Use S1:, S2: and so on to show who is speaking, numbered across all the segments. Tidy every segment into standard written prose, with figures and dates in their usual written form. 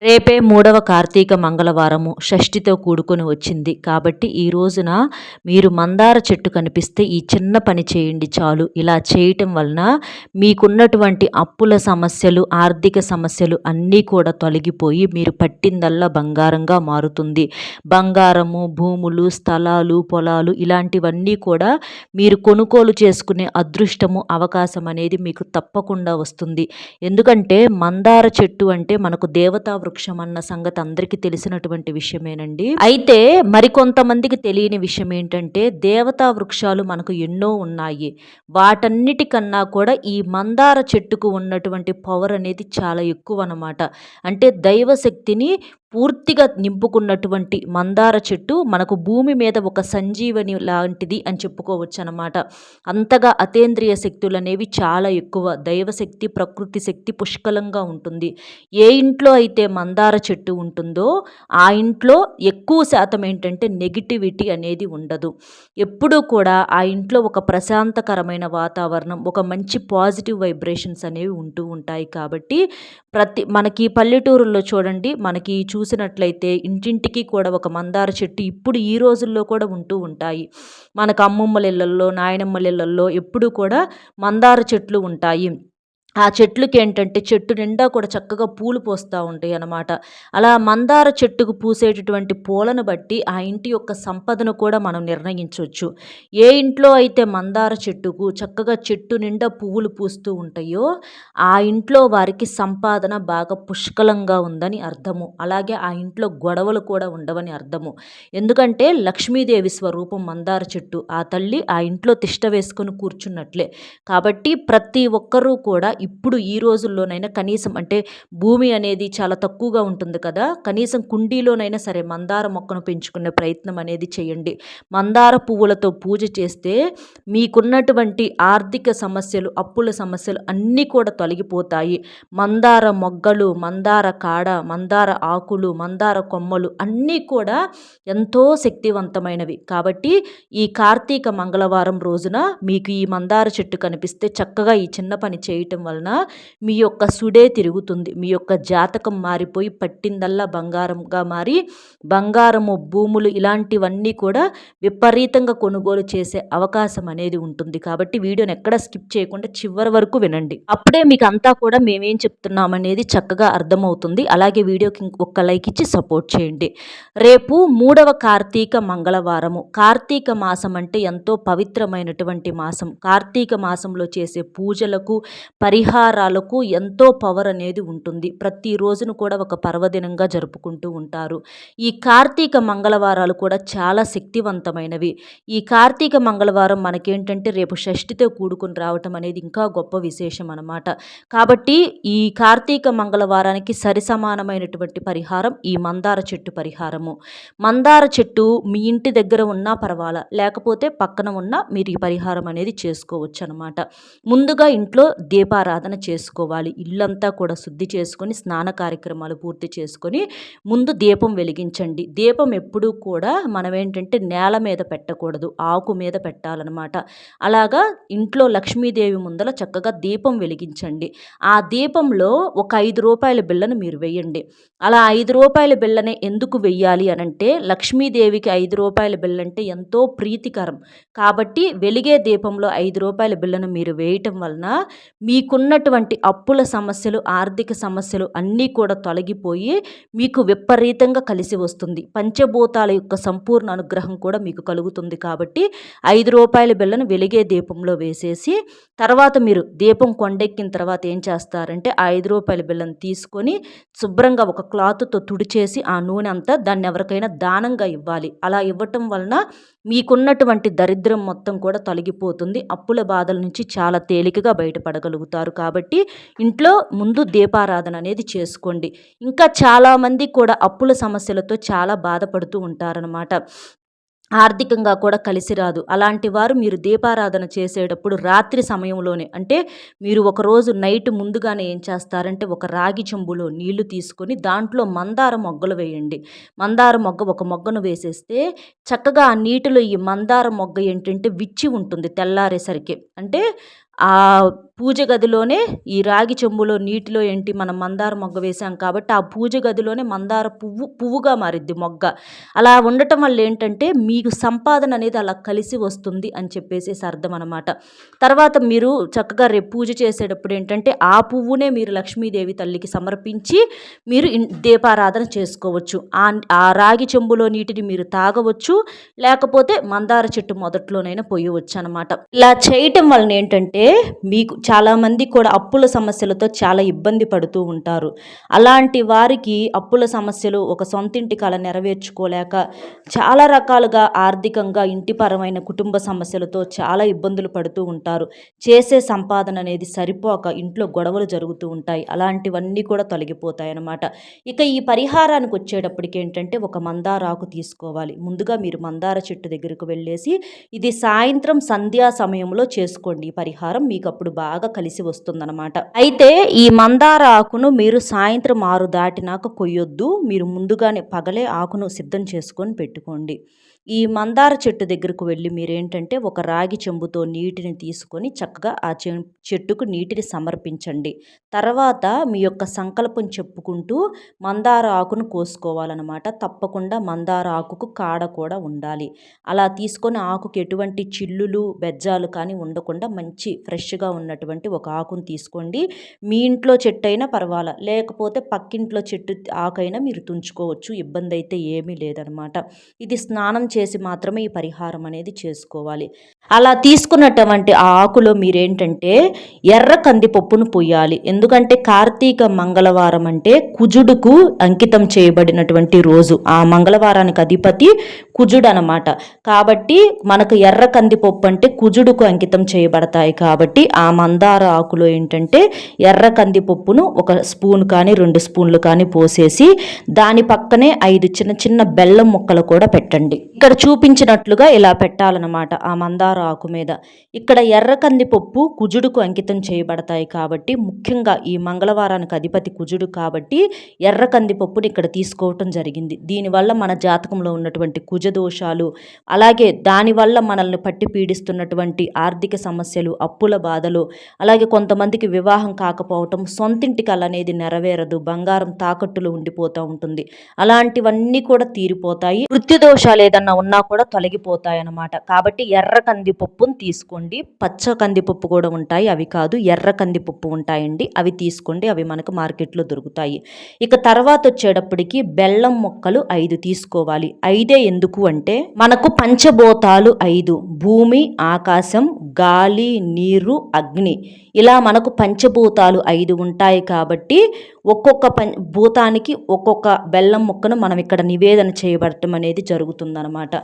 S1: రేపే మూడవ కార్తీక మంగళవారము షష్ఠితో కూడుకొని వచ్చింది. కాబట్టి ఈ రోజున మీరు మందార చెట్టు కనిపిస్తే ఈ చిన్న పని చేయండి చాలు. ఇలా చేయటం వలన మీకున్నటువంటి అప్పుల సమస్యలు, ఆర్థిక సమస్యలు అన్నీ కూడా తొలగిపోయి మీరు పట్టిందల్లా బంగారంగా మారుతుంది. బంగారము, భూములు, స్థలాలు, పొలాలు ఇలాంటివన్నీ కూడా మీరు కొనుగోలు చేసుకునే అదృష్టము, అవకాశం అనేది మీకు తప్పకుండా వస్తుంది. ఎందుకంటే మందార చెట్టు అంటే మనకు దేవతా వృక్షం అన్న సంగతి అందరికీ తెలిసినటువంటి విషయమేనండి. అయితే మరికొంతమందికి తెలియని విషయం ఏంటంటే దేవతా వృక్షాలు మనకు ఎన్నో ఉన్నాయి. వాటన్నిటికన్నా కూడా ఈ మందార చెట్టుకు ఉన్నటువంటి పవర్ అనేది చాలా ఎక్కువ అన్నమాట. అంటే దైవశక్తిని పూర్తిగా నింపుకున్నటువంటి మందార చెట్టు మనకు భూమి మీద ఒక సంజీవని లాంటిది అని చెప్పుకోవచ్చు అనమాట. అంతగా అతేంద్రియ శక్తులు అనేవి చాలా ఎక్కువ. దైవశక్తి, ప్రకృతి శక్తి పుష్కలంగా ఉంటుంది. ఏ ఇంట్లో అయితే మందార చెట్టు ఉంటుందో ఆ ఇంట్లో ఎక్కువ శాతం ఏంటంటే నెగిటివిటీ అనేది ఉండదు. ఎప్పుడూ కూడా ఆ ఇంట్లో ఒక ప్రశాంతకరమైన వాతావరణం, ఒక మంచి పాజిటివ్ వైబ్రేషన్స్ అనేవి ఉంటూ ఉంటాయి. కాబట్టి మనకి పల్లెటూరుల్లో చూడండి, మనకి చూసినట్లయితే ఇంటింటికి కూడా ఒక మందార చెట్టు ఇప్పుడు ఈ రోజుల్లో కూడా ఉంటూ ఉంటాయి. మనకు అమ్మమ్మల ఇళ్ళల్లో, నాయనమ్మల ఇళ్ళల్లో ఎప్పుడూ కూడా మందార చెట్లు ఉంటాయి. ఆ చెట్లుకి ఏంటంటే చెట్టు నిండా కూడా చక్కగా పూలు పూస్తూ ఉంటాయి అన్నమాట. అలా మందార చెట్టుకు పూసేటటువంటి పూలను బట్టి ఆ ఇంటి యొక్క సంపదను కూడా మనం నిర్ణయించవచ్చు. ఏ ఇంట్లో అయితే మందార చెట్టుకు చక్కగా చెట్టు నిండా పువ్వులు పూస్తూ ఉంటాయో ఆ ఇంట్లో వారికి సంపాదన బాగా పుష్కలంగా ఉందని అర్థము. అలాగే ఆ ఇంట్లో గొడవలు కూడా ఉండవని అర్థము. ఎందుకంటే లక్ష్మీదేవి స్వరూపం మందార చెట్టు. ఆ తల్లి ఆ ఇంట్లో తిష్ట వేసుకొని కూర్చున్నట్లే. కాబట్టి ప్రతి ఒక్కరూ కూడా ఇప్పుడు ఈ రోజుల్లోనైనా కనీసం అంటే భూమి అనేది చాలా తక్కువగా ఉంటుంది కదా, కనీసం కుండీలోనైనా సరే మందార మొక్కను పెంచుకునే ప్రయత్నం అనేది చేయండి. మందార పువ్వులతో పూజ చేస్తే మీకున్నటువంటి ఆర్థిక సమస్యలు, అప్పుల సమస్యలు అన్నీ కూడా తొలగిపోతాయి. మందార మొగ్గలు, మందార కాడ, మందార ఆకులు, మందార కొమ్మలు అన్నీ కూడా ఎంతో శక్తివంతమైనవి. కాబట్టి ఈ కార్తీక మంగళవారం రోజున మీకు ఈ మందార చెట్టు కనిపిస్తే చక్కగా ఈ చిన్న పని చేయటం వలన మీ యొక్క సుడే తిరుగుతుంది. మీ యొక్క జాతకం మారిపోయి పట్టిందల్లా బంగారంగా మారి బంగారము, భూములు ఇలాంటివన్నీ కూడా విపరీతంగా కొనుగోలు చేసే అవకాశం అనేది ఉంటుంది. కాబట్టి వీడియోని ఎక్కడ స్కిప్ చేయకుండా చివరి వరకు వినండి. అప్పుడే మీకు అంతా కూడా మేమేం చెప్తున్నాం అనేది చక్కగా అర్థమవుతుంది. అలాగే వీడియోకి ఒక్క లైక్ ఇచ్చి సపోర్ట్ చేయండి. రేపు మూడవ కార్తీక మంగళవారము. కార్తీక మాసం అంటే ఎంతో పవిత్రమైనటువంటి మాసం. కార్తీక మాసంలో చేసే పూజలకు, పరిహారాలకు ఎంతో పవర్ అనేది ఉంటుంది. ప్రతి రోజును కూడా ఒక పర్వదినంగా జరుపుకుంటూ ఉంటారు. ఈ కార్తీక మంగళవారాలు కూడా చాలా శక్తివంతమైనవి. ఈ కార్తీక మంగళవారం మనకేంటంటే రేపు షష్ఠితో కూడుకుని రావటం అనేది ఇంకా గొప్ప విశేషం అన్నమాట. కాబట్టి ఈ కార్తీక మంగళవారానికి సరిసమానమైనటువంటి పరిహారం ఈ మందార చెట్టు పరిహారము. మందార చెట్టు మీ ఇంటి దగ్గర ఉన్నా పర్వాలా, లేకపోతే పక్కన ఉన్నా మీరు ఈ పరిహారం అనేది చేసుకోవచ్చు అనమాట. ముందుగా ఇంట్లో దీపారాధన చేసుకోవాలి. ఇల్లంతా కూడా శుద్ధి చేసుకొని స్నాన కార్యక్రమాలు పూర్తి చేసుకొని ముందు దీపం వెలిగించండి. దీపం ఎప్పుడూ కూడా మనం ఏంటంటే నేల మీద పెట్టకూడదు, ఆకు మీద పెట్టాలన్నమాట. అలాగా ఇంట్లో లక్ష్మీదేవి ముందల చక్కగా దీపం వెలిగించండి. ఆ దీపంలో ఒక రూ. 5 బిళ్ళను మీరు వేయండి. అలా రూ. 5 బిళ్ళనే ఎందుకు వెయ్యాలి అనంటే లక్ష్మీదేవికి రూ. 5 బిళ్ళ అంటే ఎంతో ప్రీతికరం. కాబట్టి వెలిగే దీపంలో రూ. 5 బిళ్ళను మీరు వేయటం వలన మీకున్నటువంటి అప్పుల సమస్యలు, ఆర్థిక సమస్యలు అన్నీ కూడా తొలగిపోయి మీకు విపరీతంగా కలిసి వస్తుంది. పంచభూతాల యొక్క సంపూర్ణ అనుగ్రహం కూడా మీకు కలుగుతుంది. కాబట్టి రూ. 5 బిళ్ళను వెలిగే దీపంలో వేసేసి తర్వాత మీరు దీపం కొండెక్కిన తర్వాత ఏం చేస్తారంటే రూ. 5 బిళ్ళను తీసుకొని శుభ్రంగా ఒక క్లాత్తో తుడిచేసి ఆ నూనె అంతా దాన్ని ఎవరికైనా దానంగా ఇవ్వాలి. అలా ఇవ్వటం వలన మీకున్నటువంటి దరిద్రం మొత్తం కూడా తొలగిపోతుంది. అప్పుల బాధల నుంచి చాలా తేలికగా బయటపడగలుగుతారు. కాబట్టి ఇంట్లో ముందు దీపారాధన అనేది చేసుకోండి. ఇంకా చాలామంది కూడా అప్పుల సమస్యలతో చాలా బాధపడుతూ ఉంటారనమాట. ఆర్థికంగా కూడా కలిసి రాదు. అలాంటి వారు మీరు దీపారాధన చేసేటప్పుడు రాత్రి సమయంలోనే, అంటే మీరు ఒకరోజు నైట్ ముందుగానే ఏం చేస్తారంటే ఒక రాగి చెంబులో నీళ్లు తీసుకొని దాంట్లో మందార మొగ్గలు వేయండి. మందార మొగ్గ ఒక మొగ్గను వేసేస్తే చక్కగా ఆ నీటిలో ఈ మందార మొగ్గ ఏంటంటే విచ్చి ఉంటుంది తెల్లారేసరికి. అంటే ఆ పూజ గదిలోనే ఈ రాగి చెంబులో నీటిలో ఏంటి మనం మందార మొగ్గ వేసాం కాబట్టి ఆ పూజ గదిలోనే మందార పువ్వుగా మారిద్ది మొగ్గ. అలా ఉండటం వల్ల ఏంటంటే మీకు సంపాదన అనేది అలా కలిసి వస్తుంది అని చెప్పేసేసి అర్థం అనమాట. తర్వాత మీరు చక్కగా రేపు పూజ చేసేటప్పుడు ఏంటంటే ఆ పువ్వునే మీరు లక్ష్మీదేవి తల్లికి సమర్పించి మీరు దీపారాధన చేసుకోవచ్చు. ఆ రాగి చెంబులో నీటిని మీరు తాగవచ్చు, లేకపోతే మందార చెట్టు మొదట్లోనైనా పోయవచ్చు అనమాట. ఇలా చేయటం వలన ఏంటంటే మీకు చాలామంది కూడా అప్పుల సమస్యలతో చాలా ఇబ్బంది పడుతూ ఉంటారు. అలాంటి వారికి అప్పుల సమస్యలు, ఒక సొంతింటి కల నెరవేర్చుకోలేక చాలా రకాలుగా ఆర్థికంగా ఇంటిపరమైన కుటుంబ సమస్యలతో చాలా ఇబ్బందులు పడుతూ ఉంటారు. చేసే సంపాదన అనేది సరిపోక ఇంట్లో గొడవలు జరుగుతూ ఉంటాయి. అలాంటివన్నీ కూడా తొలగిపోతాయి అన్నమాట. ఇక ఈ పరిహారానికి వచ్చేటప్పటికి ఏంటంటే ఒక మందార ఆకు తీసుకోవాలి. ముందుగా మీరు మందార చెట్టు దగ్గరకు వెళ్ళేసి ఇది సాయంత్రం సంధ్యా సమయంలో చేసుకోండి. ఈ పరిహారం మీకు అప్పుడు బాగా కలిసి వస్తుందన్నమాట. అయితే ఈ మందార ఆకును మీరు సాయంత్రం 6 దాటినాక కొయ్యొద్దు. మీరు ముందుగానే పగలే ఆకును సిద్ధం చేసుకొని పెట్టుకోండి. ఈ మందార చెట్టు దగ్గరకు వెళ్ళి మీరేంటంటే ఒక రాగి చెంబుతో నీటిని తీసుకొని చక్కగా ఆ చెట్టుకు నీటిని సమర్పించండి. తర్వాత మీ యొక్క సంకల్పం చెప్పుకుంటూ మందార ఆకును కోసుకోవాలన్నమాట. తప్పకుండా మందార ఆకుకు కాడ కూడా ఉండాలి. అలా తీసుకొని ఆకుకి ఎటువంటి చిల్లులు బెజ్జాలు కానీ ఉండకుండా మంచి ఫ్రెష్గా ఉన్నటువంటి ఒక ఆకును తీసుకోండి. మీ ఇంట్లో చెట్టు అయినా పర్వాలా, లేకపోతే పక్కింట్లో చెట్టు ఆకైనా మీరు తుంచుకోవచ్చు. ఇబ్బంది అయితే ఏమీ లేదనమాట. ఇది స్నానం చేసి మాత్రమే ఈ పరిహారం అనేది చేసుకోవాలి. అలా తీసుకున్నటువంటి ఆ ఆకులో మీరేంటంటే ఎర్ర కందిపప్పును పొయ్యాలి. ఎందుకంటే కార్తీక మంగళవారం అంటే కుజుడుకు అంకితం చేయబడినటువంటి రోజు. ఆ మంగళవారానికి అధిపతి కుజుడు అనమాట. కాబట్టి మనకు ఎర్ర కందిపప్పు అంటే కుజుడుకు అంకితం చేయబడతాయి. కాబట్టి ఆ మందార ఆకులో ఏంటంటే ఎర్ర కందిపప్పును ఒక స్పూన్ కానీ 2 స్పూన్లు కానీ పోసేసి దాని పక్కనే 5 చిన్న చిన్న బెల్లం ముక్కలు కూడా పెట్టండి. ఇక్కడ చూపించినట్లుగా ఇలా పెట్టాలన్నమాట ఆ మందార ఆకు మీద. ఇక్కడ ఎర్ర కందిపప్పు కుజుడుకు అంకితం చేయబడతాయి కాబట్టి ముఖ్యంగా ఈ మంగళవారానికి అధిపతి కుజుడు కాబట్టి ఎర్ర కందిపప్పుని ఇక్కడ తీసుకోవటం జరిగింది. దీనివల్ల మన జాతకంలో ఉన్నటువంటి కుజ దోషాలు, అలాగే దానివల్ల మనల్ని పట్టి పీడిస్తున్నటువంటి ఆర్థిక సమస్యలు, అప్పుల బాధలు, అలాగే కొంతమందికి వివాహం కాకపోవటం, సొంతింటి కల అనేది నెరవేరదు, బంగారం తాకట్టులో ఉండిపోతూ ఉంటుంది. అలాంటివన్నీ కూడా తీరిపోతాయి. మృత్యు దోషాలు ఏదన్నా ఉన్నా కూడా తొలగిపోతాయి అన్నమాట. కాబట్టి ఎర్ర కందిపప్పును తీసుకోండి. పచ్చ కందిపప్పు కూడా ఉంటాయి, అవి కాదు, ఎర్ర కందిపప్పు ఉంటాయండి, అవి తీసుకోండి. అవి మనకు మార్కెట్లో దొరుకుతాయి. ఇక తర్వాత వచ్చేటప్పటికి బెల్లం ముక్కలు 5 తీసుకోవాలి. 5 ఎందుకు అంటే మనకు పంచభూతాలు 5: భూమి, ఆకాశం, గాలి, నీరు, అగ్ని. ఇలా మనకు పంచభూతాలు 5 ఉంటాయి కాబట్టి ఒక్కొక్క భూతానికి ఒక్కొక్క బెల్లం ముక్కను మనం ఇక్కడ నివేదన చేయబడటం అనేది జరుగుతుందన్నమాట.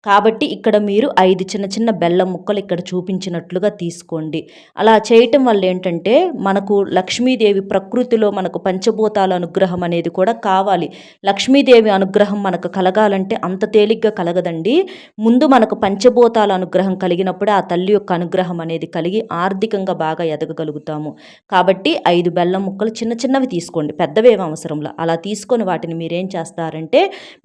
S1: కాబట్టి ఇక్కడ మీరు 5 చిన్న చిన్న బెల్లం ముక్కలు ఇక్కడ చూపించినట్లుగా తీసుకోండి. అలా చేయటం వల్ల ఏంటంటే మనకు లక్ష్మీదేవి ప్రకృతిలో మనకు పంచభూతాల అనుగ్రహం అనేది కూడా కావాలి. లక్ష్మీదేవి అనుగ్రహం మనకు కలగాలంటే అంత తేలిగ్గా కలగదండి. ముందు మనకు పంచభూతాల అనుగ్రహం కలిగినప్పుడే ఆ తల్లి యొక్క అనుగ్రహం అనేది కలిగి ఆర్థికంగా బాగా ఎదగగలుగుతాము. కాబట్టి 5 బెల్లం ముక్కలు చిన్న చిన్నవి తీసుకోండి, పెద్దవేం అవసరంలా. అలా తీసుకొని వాటిని మీరేం చేస్తారంటే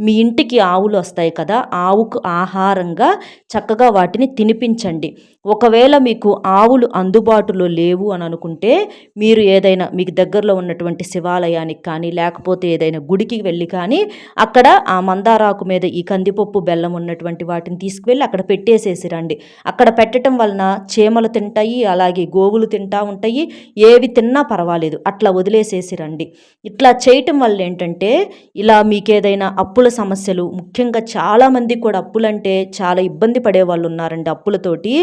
S1: మీ ఇంటికి ఆవులు వస్తాయి కదా, ఆవుకు ఆహారంగా చక్కగా వాటిని తినిపించండి. ఒకవేళ మీకు ఆవులు అందుబాటులో లేవు అని అనుకుంటే మీరు ఏదైనా మీకు దగ్గరలో ఉన్నటువంటి శివాలయానికి కానీ లేకపోతే ఏదైనా గుడికి వెళ్ళి కానీ అక్కడ ఆ మందారాకు మీద ఈ కందిపప్పు బెల్లం ఉన్నటువంటి వాటిని తీసుకువెళ్ళి అక్కడ పెట్టేసేసి రండి. అక్కడ పెట్టడం వలన చీమలు తింటాయి, అలాగే గోవులు తింటా ఉంటాయి, ఏవి తిన్నా పర్వాలేదు, అట్లా వదిలేసేసి రండి. ఇట్లా చేయటం వల్ల ఏంటంటే ఇలా మీకేదైనా అప్పుల సమస్యలు, ముఖ్యంగా చాలామంది కూడా అప్పులంటే చాలా ఇబ్బంది పడే వాళ్ళు ఉన్నారండి. అప్పులతోటి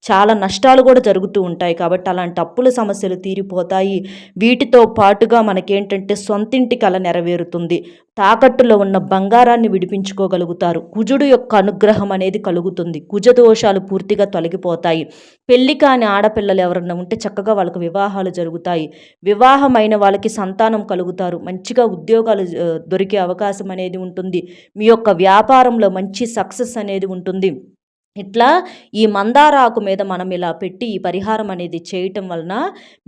S1: చాలా నష్టాలు కూడా జరుగుతూ ఉంటాయి. కాబట్టి అలాంటి అప్పుల సమస్యలు తీరిపోతాయి. వీటితో పాటుగా మనకేంటంటే సొంతింటి కల నెరవేరుతుంది. తాకట్టులో ఉన్న బంగారాన్ని విడిపించుకోగలుగుతారు. కుజుడు యొక్క అనుగ్రహం అనేది కలుగుతుంది. కుజ దోషాలు పూర్తిగా తొలగిపోతాయి. పెళ్లి కాని ఆడపిల్లలు ఎవరన్నా ఉంటే చక్కగా వాళ్ళకి వివాహాలు జరుగుతాయి. వివాహమైన వాళ్ళకి సంతానం కలుగుతారు. మంచిగా ఉద్యోగాలు దొరికే అవకాశం అనేది ఉంటుంది. మీ యొక్క వ్యాపారంలో మంచి సక్సెస్ అనేది ఉంటుంది. ఇట్లా ఈ మందార ఆకు మీద మనం ఇలా పెట్టి ఈ పరిహారం అనేది చేయటం వలన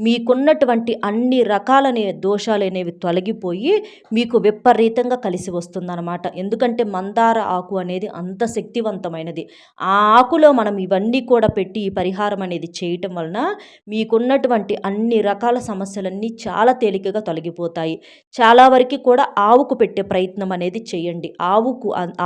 S1: మీకున్నటువంటి అన్ని రకాలనే దోషాలు అనేవి తొలగిపోయి మీకు విపరీతంగా కలిసి వస్తుందన్నమాట. ఎందుకంటే మందార ఆకు అనేది అంత శక్తివంతమైనది. ఆ ఆకులో మనం ఇవన్నీ కూడా పెట్టి ఈ పరిహారం అనేది చేయటం వలన మీకున్నటువంటి అన్ని రకాల సమస్యలన్నీ చాలా తేలికగా తొలగిపోతాయి. చాలా వరకు కూడా ఆవుకు పెట్టే ప్రయత్నం అనేది చేయండి.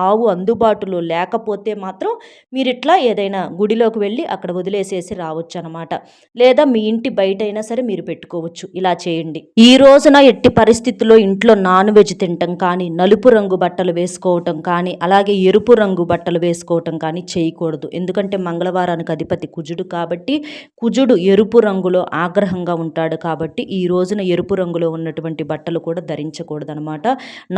S1: ఆవు అందుబాటులో లేకపోతే మాత్రం మీరు ఇట్లా ఏదైనా గుడిలోకి వెళ్ళి అక్కడ వదిలేసేసి రావచ్చు అనమాట. లేదా మీ ఇంటి బయట అయినా సరే మీరు పెట్టుకోవచ్చు. ఇలా చేయండి. ఈ రోజున ఎట్టి పరిస్థితుల్లో ఇంట్లో నాన్ వెజ్ తినటం కానీ, నలుపు రంగు బట్టలు వేసుకోవటం కానీ, అలాగే ఎరుపు రంగు బట్టలు వేసుకోవటం కానీ చేయకూడదు. ఎందుకంటే మంగళవారానికి అధిపతి కుజుడు కాబట్టి, కుజుడు ఎరుపు రంగులో ఆగ్రహంగా ఉంటాడు కాబట్టి ఈ రోజున ఎరుపు రంగులో ఉన్నటువంటి బట్టలు కూడా ధరించకూడదు అనమాట.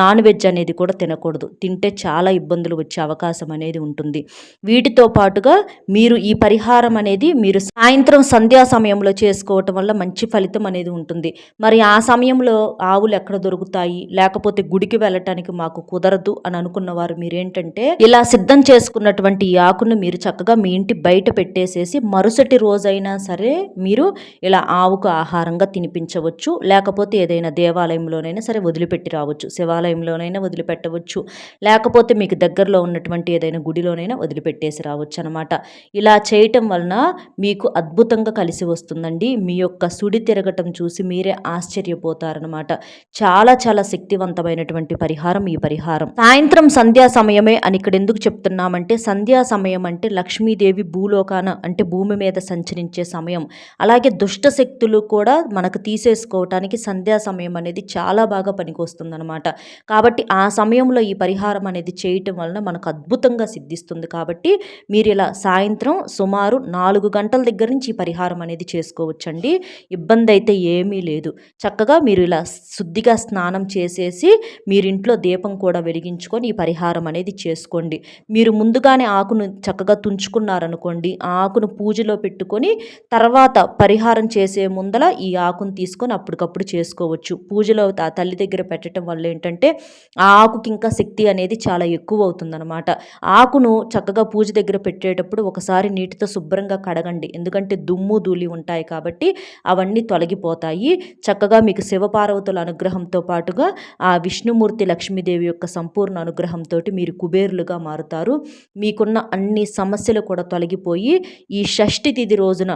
S1: నాన్ వెజ్ అనేది కూడా తినకూడదు. తింటే చాలా ఇబ్బందులు వచ్చే అవకాశం అనేది ఉంటుంది. వీటితో పాటుగా మీరు ఈ పరిహారం అనేది మీరు సాయంత్రం సంధ్యా సమయంలో చేసుకోవటం వల్ల మంచి ఫలితం అనేది ఉంటుంది. మరి ఆ సమయంలో ఆవులు ఎక్కడ దొరుకుతాయి, లేకపోతే గుడికి వెళ్ళటానికి మాకు కుదరదు అని అనుకున్న వారు మీరేంటంటే ఇలా సిద్ధం చేసుకున్నటువంటి ఈ ఆకును మీరు చక్కగా మీ ఇంటి బయట పెట్టేసేసి మరుసటి రోజైనా సరే మీరు ఇలా ఆవుకు ఆహారంగా తినిపించవచ్చు. లేకపోతే ఏదైనా దేవాలయంలోనైనా సరే వదిలిపెట్టి రావచ్చు. శివాలయంలోనైనా వదిలిపెట్టవచ్చు. లేకపోతే మీకు దగ్గరలో ఉన్నటువంటి ఏదైనా గుడిలోనైనా వదిలిపెట్టేసి రావచ్చు అనమాట. ఇలా చేయటం వలన మీకు అద్భుతంగా కలిసి వస్తుందండి. మీ యొక్క సుడి తిరగటం చూసి మీరే ఆశ్చర్యపోతారనమాట. చాలా చాలా శక్తివంతమైనటువంటి పరిహారం ఈ పరిహారం. సాయంత్రం సంధ్యా సమయమే అని ఇక్కడ ఎందుకు చెప్తున్నామంటే, సంధ్యా సమయం అంటే లక్ష్మీదేవి భూలోకాన అంటే భూమి మీద సంచరించే సమయం. అలాగే దుష్ట శక్తులు కూడా మనకు తీసేసుకోవటానికి సంధ్యా సమయం అనేది చాలా బాగా పనికొస్తుందన్నమాట. కాబట్టి ఆ సమయంలో ఈ పరిహారం అనేది చేయటం వలన మనకు అద్భుతంగా సిద్ధిస్తుంది. కాబట్టి మీరు ఇలా సాయంత్రం సుమారు 4 గంటల దగ్గర నుంచి ఈ పరిహారం అనేది చేసుకోవచ్చండి. ఇబ్బంది అయితే ఏమీ లేదు. చక్కగా మీరు ఇలా శుద్ధిగా స్నానం చేసేసి మీరింట్లో దీపం కూడా వెలిగించుకొని ఈ పరిహారం అనేది చేసుకోండి. మీరు ముందుగానే ఆకును చక్కగా తుంచుకున్నారనుకోండి, ఆ ఆకును పూజలో పెట్టుకొని తర్వాత పరిహారం చేసే ముందల ఈ ఆకును తీసుకొని అప్పటికప్పుడు చేసుకోవచ్చు. పూజలో ఆ తల్లి దగ్గర పెట్టడం వల్ల ఏంటంటే ఆ ఆకుకి ఇంకా శక్తి అనేది చాలా ఎక్కువ అవుతుందన్నమాట. ఆకును చక్కగా పూజ దగ్గర పెట్టేటప్పుడు ఒకసారి నీటితో శుభ్రంగా కడగండి. ఎందుకంటే దుమ్ము ధూళి ఉంటాయి కాబట్టి అవన్నీ తొలగిపోతాయి. చక్కగా మీకు శివపార్వతుల అనుగ్రహంతో పాటుగా ఆ విష్ణుమూర్తి లక్ష్మీదేవి యొక్క సంపూర్ణ అనుగ్రహంతో మీరు కుబేరులుగా మారుతారు. మీకున్న అన్ని సమస్యలు కూడా తొలగిపోయి ఈ షష్ఠి తిథి రోజున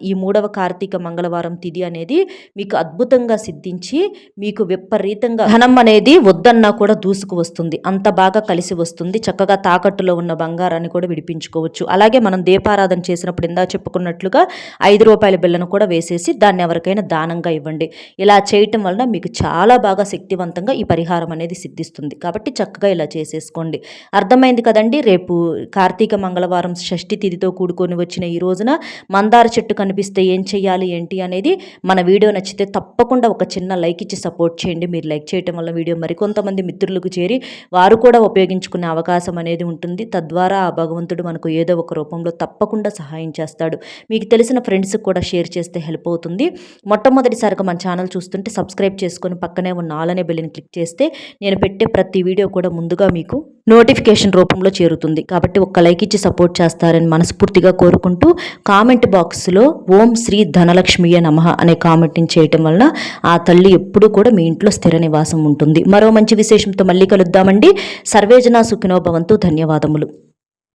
S1: ఈ 3వ కార్తీక మంగళవారం తిథి అనేది మీకు అద్భుతంగా సిద్ధించి మీకు విపరీతంగా ధనం అనేది వద్దన్నా కూడా దూసుకు వస్తుంది. అంత బాగా కలిసి వస్తుంది. చక్కగా తాకట్టులో ఉన్న బంగారాన్ని కూడా విడిపించుకోవచ్చు. అలాగే మనం దీపారాధన చేసినప్పుడు ఇందా చెప్పుకున్నట్లుగా 5 రూపాయల బిళ్ళను కూడా వేసేసి దాన్ని ఎవరికైనా దానంగా ఇవ్వండి. ఇలా చేయటం వలన మీకు చాలా బాగా శక్తివంతంగా ఈ పరిహారం అనేది సిద్ధిస్తుంది. కాబట్టి చక్కగా ఇలా చేసేసుకోండి. అర్థమైంది కదండి. రేపు కార్తీక మంగళవారం షష్ఠి తిథితో కూడుకొని వచ్చిన ఈ రోజున మందార చెట్టు కనిపిస్తే ఏం చెయ్యాలి ఏంటి అనేది మన వీడియో నచ్చితే తప్పకుండా ఒక చిన్న లైక్ ఇచ్చి సపోర్ట్ చేయండి. మీరు లైక్ చేయటం వల్ల వీడియో మరికొంతమంది మిత్రులకు చేరి వారు కూడా ఉపయోగించుకునే అవకాశం అనేది ఉంటుంది. తద్వారా ఆ భగవంతుడు మనకు ఏదో ఒక రూపంలో తప్పకుండా సహాయం చేస్తాడు. మీకు తెలిసిన ఫ్రెండ్స్కి కూడా షేర్ చేస్తే హెల్ప్ అవుతుంది. మొట్టమొదటిసారిగా మన ఛానల్ చూస్తుంటే సబ్స్క్రైబ్ చేసుకొని పక్కనే ఉన్న ఆల్ అనే బెల్ని క్లిక్ చేస్తే నేను పెట్టే ప్రతి వీడియో కూడా ముందుగా మీకు నోటిఫికేషన్ రూపంలో చేరుతుంది. కాబట్టి ఒక్క లైక్ ఇచ్చి సపోర్ట్ చేస్తారని మనస్ఫూర్తిగా కోరుకుంటూ కామెంట్ బాక్స్లో ఓం శ్రీ ధనలక్ష్మియే నమః అనే కామెంట్ని చేయటం వలన ఆ తల్లి ఎప్పుడూ కూడా మీ ఇంట్లో స్థిర నివాసం ఉంటుంది. మరో మంచి విశేషంతో మళ్ళీ కలుద్దామండి. సర్వేజన సుఖినో భవంతు. ధన్యవాదములు.